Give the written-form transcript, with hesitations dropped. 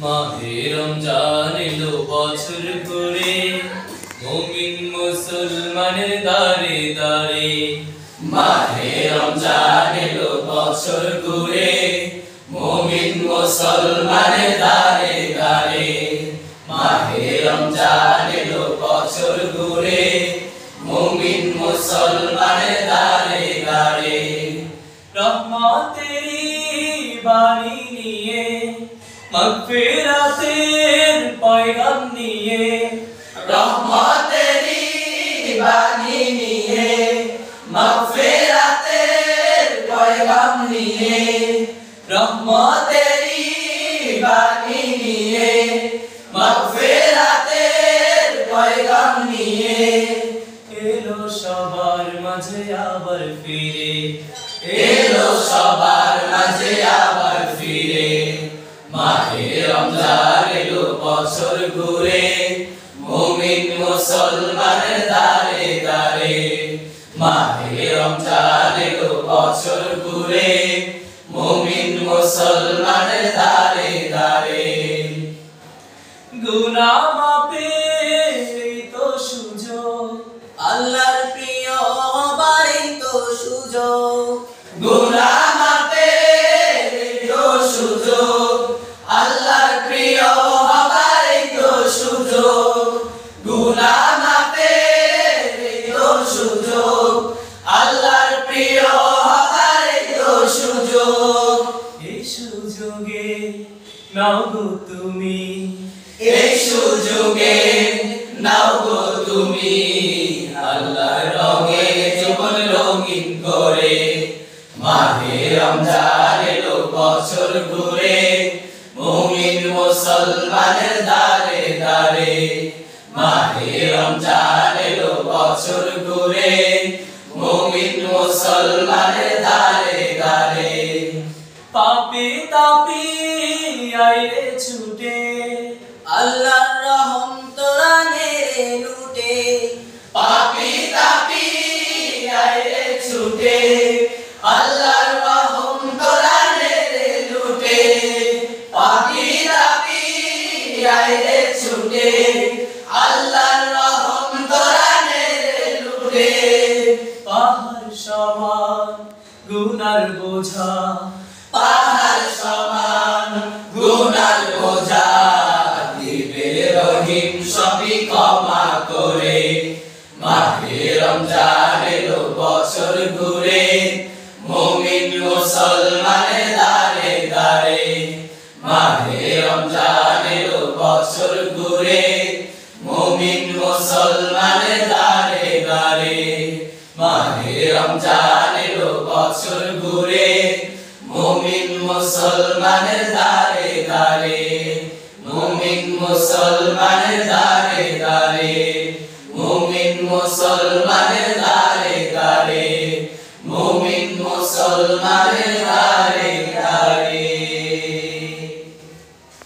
মাহে রমজান এলো বছর ঘুরে, মুমিন মুসলমানের দারে দারে। মাহে রমজান এলো বছর ঘুরে, মুমিন মুসলমানের দারে দারে। মাহে রমজান এলো বছর ঘুরে, মুমিন মুসলমানের দারে দারে। রহমতেরি বাণী নিয়ে, মাগফিরাতের পয়গাম নিয়ে, রহমতেরি বাণী নিয়ে, মাগফিরাতের পয়গাম নিয়ে। রহমতেরি বাণী নিয়ে, মাগফিরাতের পয়গাম নিয়ে। এলো সবার মাঝে আবার ফিরে, এলো সবার মাঝে আবার ফিরে। মাহে রমজান এলো বছর ঘুরে, মুমিন মুসলমানের দারে দারে। মাহে রমজান এলো বছর ঘুরে, মুমিন মুসলমানের দারে দারে। গুনাহ মাফের তো সুযোগ, আল্লাহর প্রিয় বাড়ি তো সুযোগ। গুনাহ মাফের তো সুযোগ, আল্লাহর প্রিয় হবার তো সুযোগ। গুনাহ মাফের তো সুযোগ, আল্লাহর প্রিয় হবার তো সুযোগ। এই সুযোগে নাও গো তুমি, এই সুযোগে নাও গো তুমি। আল্লাহর রঙে জীবন রঙিন করে। মাহে রমজান এলো বছর ঘুরে, মুমিন মুসলমানের দারে দারে। মাহে রমজান এলো বছর ঘুরে, মুমিন মুসলমানের দারে দারে। পাপি তাপি আইরে ছুটে, আল্লাহর রহম তোরা নেড়ে লুটে। পাপি তাপি আইরে ছুটে, আল্লাহর রহম তোরা নেড়ে লুটে। পাপি তাপি আইরে ছুটে, আল্লাহর রহম তোরা নেড়ে লুটে। পাহাড় সমান গুনার বোঝা, পাহাড় সমান গুনার বোঝা, দিবে রহিম সবই ক্ষমা করে। মাহে রমজান এলো বছর ঘুরে, মুমিন মুসলমানের দারে দারে। মাহে রমজান এলো বছর ঘুরে, মুমিন মুসলমানের দারে দারে। মাহে রমজান এলো বছর ঘুরে, মুমিন মুসলমানের দারে দারে। মুমিন মুসলমানের দারে দারে। মুমিন মুসলমানের দারে দারে। মুমিন মুসলমানের